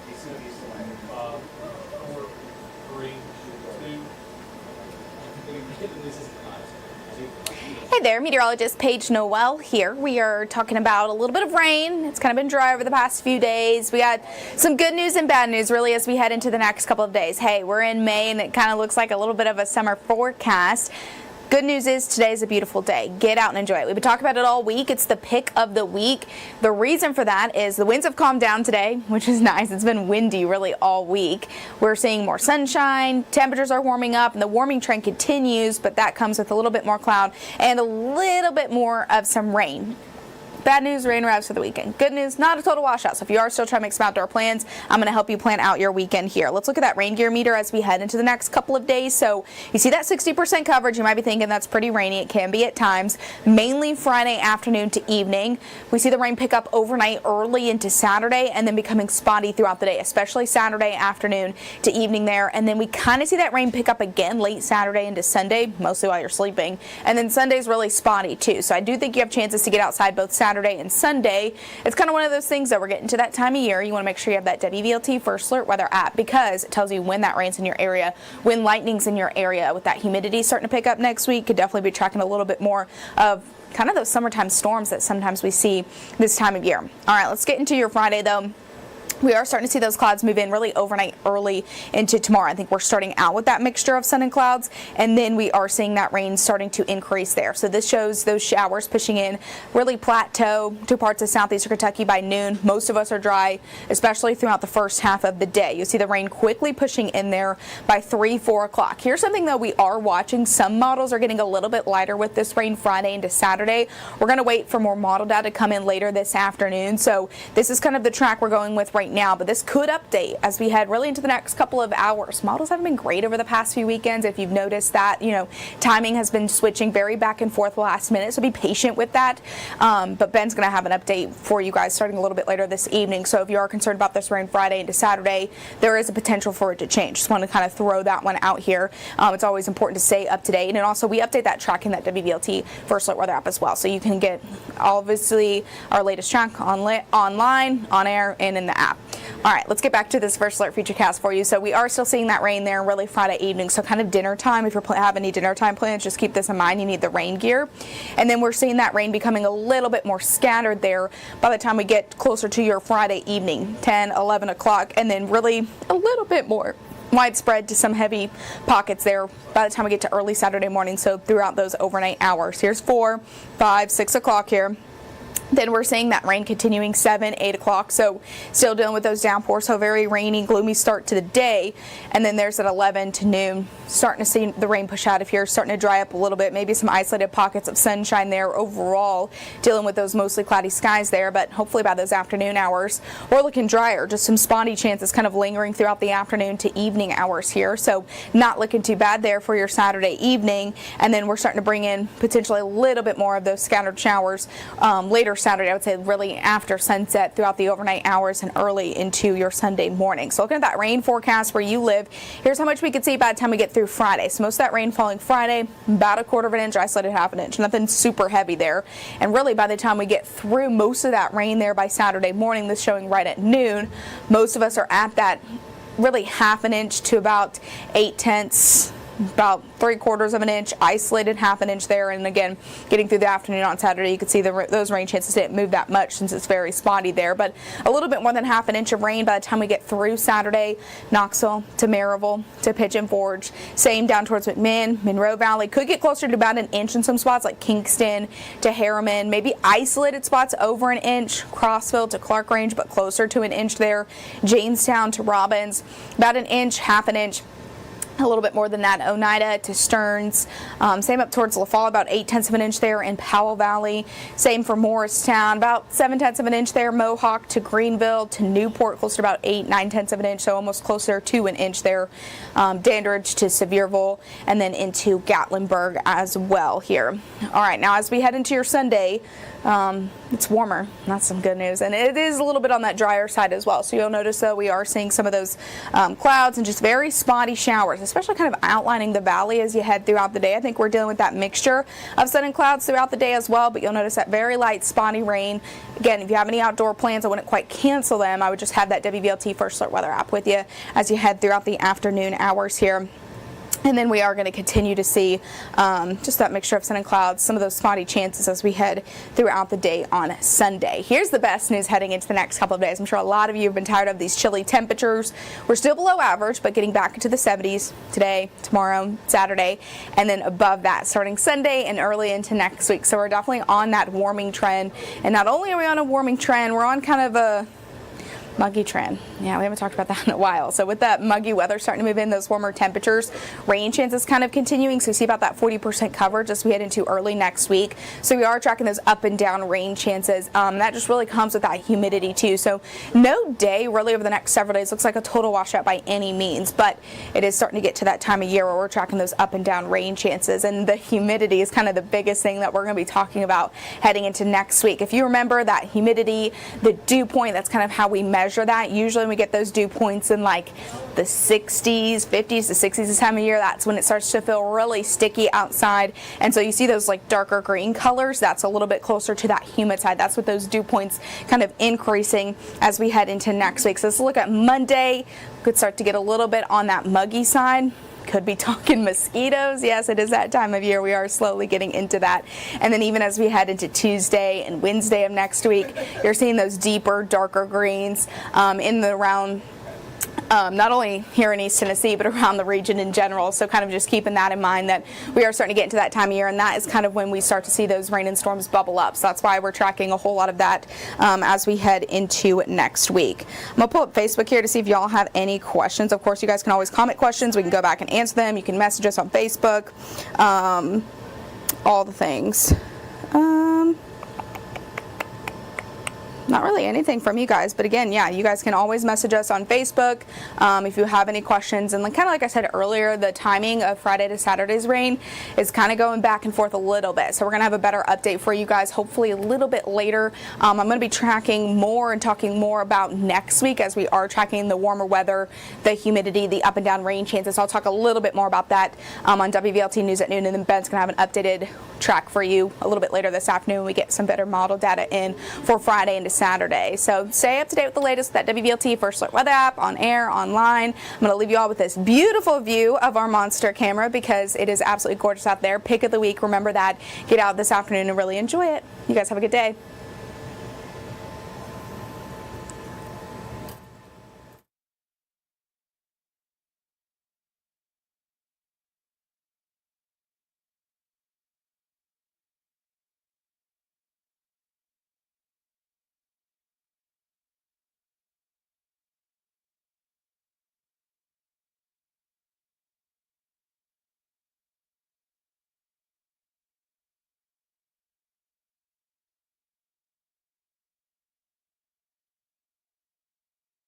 4, 3, 2. Hey there, Meteorologist Paige Noel here. We are talking about a little bit of rain. It's kind of been dry over the past few days. We got some good news and bad news really as we head into the next couple of days. Hey, we're in May and it kind of looks like a little bit of a summer forecast. Good news is today is a beautiful day. Get out and enjoy it. We've been talking about it all week. It's the pick of the week. The reason for that is the winds have calmed down today, which is nice. It's been windy really all week. We're seeing more sunshine. Temperatures are warming up and the warming trend continues, but that comes with a little bit more cloud and a little bit more of some rain. Bad news, rain arrives for the weekend. Good news, not a total washout. So if you are still trying to make some outdoor plans, I'm going to help you plan out your weekend here. Let's look at that rain gear meter as we head into the next couple of days. So you see that 60% coverage. You might be thinking that's pretty rainy. It can be at times, mainly Friday afternoon to evening. We see the rain pick up overnight early into Saturday and then becoming spotty throughout the day, especially Saturday afternoon to evening there. And then we kind of see that rain pick up again late Saturday into Sunday, mostly while you're sleeping. And then Sunday's really spotty too. So I do think you have chances to get outside both Saturday and Sunday. It's kind of one of those things that we're getting to that time of year. You want to make sure you have that WVLT First Alert Weather app because it tells you when that rain's in your area, when lightning's in your area. With that humidity starting to pick up next week, could definitely be tracking a little bit more of kind of those summertime storms that sometimes we see this time of year. All right, let's get into your Friday though. We are starting to see those clouds move in really overnight early into tomorrow. I think we're starting out with that mixture of sun and clouds, and then we are seeing that rain starting to increase there. So this shows those showers pushing in, really plateau to parts of southeastern Kentucky by noon. Most of us are dry, especially throughout the first half of the day. You'll see the rain quickly pushing in there by 3, 4 o'clock. Here's something that we are watching. Some models are getting a little bit lighter with this rain Friday into Saturday. We're going to wait for more model data to come in later this afternoon. So this is kind of the track we're going with right now, but this could update as we head really into the next couple of hours. Models haven't been great over the past few weekends. If you've noticed that, timing has been switching very back and forth last minute, so be patient with that. But Ben's going to have an update for you guys starting a little bit later this evening. So if you are concerned about this rain Friday into Saturday, there is a potential for it to change. Just want to kind of throw that one out here. It's always important to stay up to date. And also we update that tracking, that WVLT First Alert Weather app as well. So you can get obviously our latest track online, on air, and in the app. All right, let's get back to this First Alert Futurecast for you. So we are still seeing that rain there really Friday evening. So kind of dinner time. If you have any dinner time plans, just keep this in mind. You need the rain gear. And then we're seeing that rain becoming a little bit more scattered there by the time we get closer to your Friday evening, 10, 11 o'clock, and then really a little bit more widespread to some heavy pockets there by the time we get to early Saturday morning. So throughout those overnight hours. Here's 4, 5, 6 o'clock here. Then we're seeing that rain continuing 7, 8 o'clock. So still dealing with those downpours. So very rainy, gloomy start to the day. And then there's at 11 to noon, starting to see the rain push out of here, starting to dry up a little bit. Maybe some isolated pockets of sunshine there overall, dealing with those mostly cloudy skies there. But hopefully by those afternoon hours, we're looking drier. Just some spotty chances kind of lingering throughout the afternoon to evening hours here. So not looking too bad there for your Saturday evening. And then we're starting to bring in potentially a little bit more of those scattered showers later Saturday, I would say really after sunset throughout the overnight hours and early into your Sunday morning. So looking at that rain forecast where you live, here's how much we could see by the time we get through Friday. So most of that rain falling Friday, about 1/4 of an inch, isolated 1/2 inch, nothing super heavy there. And really by the time we get through most of that rain there by Saturday morning, this showing right at noon, most of us are at that really 1/2 inch to about 8/10, about 3/4 of an inch, isolated 1/2 inch there. And again, getting through the afternoon on Saturday, you can see those rain chances didn't move that much since it's very spotty there, but a little bit more than 1/2 inch of rain by the time we get through Saturday. Knoxville to Maryville to Pigeon Forge, same down towards McMinn, Monroe Valley, could get closer to about 1 inch in some spots like Kingston to Harriman, maybe isolated spots over 1 inch, Crossville to Clark Range, but closer to 1 inch there, Jamestown to Robbins, about 1 inch, 1/2 inch. A little bit more than that, Oneida to Stearns. Same up towards La Fall, about 8/10 of an inch there in Powell Valley. Same for Morristown, about 7/10 of an inch there. Mohawk to Greenville to Newport, close to about 8, 9/10 of an inch, so almost closer to 1 inch there. Dandridge to Sevierville, and then into Gatlinburg as well here. All right, now as we head into your Sunday, it's warmer. That's some good news. And it is a little bit on that drier side as well. So you'll notice though we are seeing some of those clouds and just very spotty showers, especially kind of outlining the valley as you head throughout the day. I think we're dealing with that mixture of sun and clouds throughout the day as well, but you'll notice that very light spotty rain. Again, if you have any outdoor plans, I wouldn't quite cancel them. I would just have that WVLT First Alert Weather app with you as you head throughout the afternoon hours here. And then we are going to continue to see just that mixture of sun and clouds, some of those spotty chances as we head throughout the day on Sunday. Here's the best news heading into the next couple of days. I'm sure a lot of you have been tired of these chilly temperatures. We're still below average, but getting back into the 70s today, tomorrow, Saturday, and then above that starting Sunday and early into next week. So we're definitely on that warming trend. And not only are we on a warming trend, we're on kind of a muggy trend. Yeah, we haven't talked about that in a while. So with that muggy weather starting to move in, those warmer temperatures, rain chances kind of continuing. So you see about that 40% coverage as we head into early next week. So we are tracking those up and down rain chances. That just really comes with that humidity too. So no day really over the next several days looks like a total washout by any means, but it is starting to get to that time of year where we're tracking those up and down rain chances. And the humidity is kind of the biggest thing that we're going to be talking about heading into next week. If you remember that humidity, the dew point, that's kind of how we measure that. Usually when we get those dew points in like the 60s, 50s to 60s this time of year, that's when it starts to feel really sticky outside. And so you see those like darker green colors, that's a little bit closer to that humid side. That's what those dew points kind of increasing as we head into next week. So let's look at Monday. Could start to get a little bit on that muggy side. Could be talking mosquitoes. Yes, it is that time of year. We are slowly getting into that. And then even as we head into Tuesday and Wednesday of next week, you're seeing those deeper, darker greens in the around not only here in East Tennessee, but around the region in general. So kind of just keeping that in mind that we are starting to get into that time of year, and that is kind of when we start to see those rain and storms bubble up. So that's why we're tracking a whole lot of that as we head into next week. I'm going to pull up Facebook here to see if y'all have any questions. Of course, you guys can always comment questions. We can go back and answer them. You can message us on Facebook, all the things. Not really anything from you guys, but again, yeah, you guys can always message us on Facebook if you have any questions. And kind of like I said earlier, the timing of Friday to Saturday's rain is kind of going back and forth a little bit. So we're going to have a better update for you guys hopefully a little bit later. I'm going to be tracking more and talking more about next week as we are tracking the warmer weather, the humidity, the up and down rain chances. So I'll talk a little bit more about that on WVLT News at noon, and then Ben's going to have an updated track for you a little bit later this afternoon when we get some better model data in for Friday into Saturday. So stay up to date with the latest with that WVLT First Alert Weather app, on air, online. I'm going to leave you all with this beautiful view of our monster camera because it is absolutely gorgeous out there. Pick of the week. Remember that. Get out this afternoon and really enjoy it. You guys have a good day.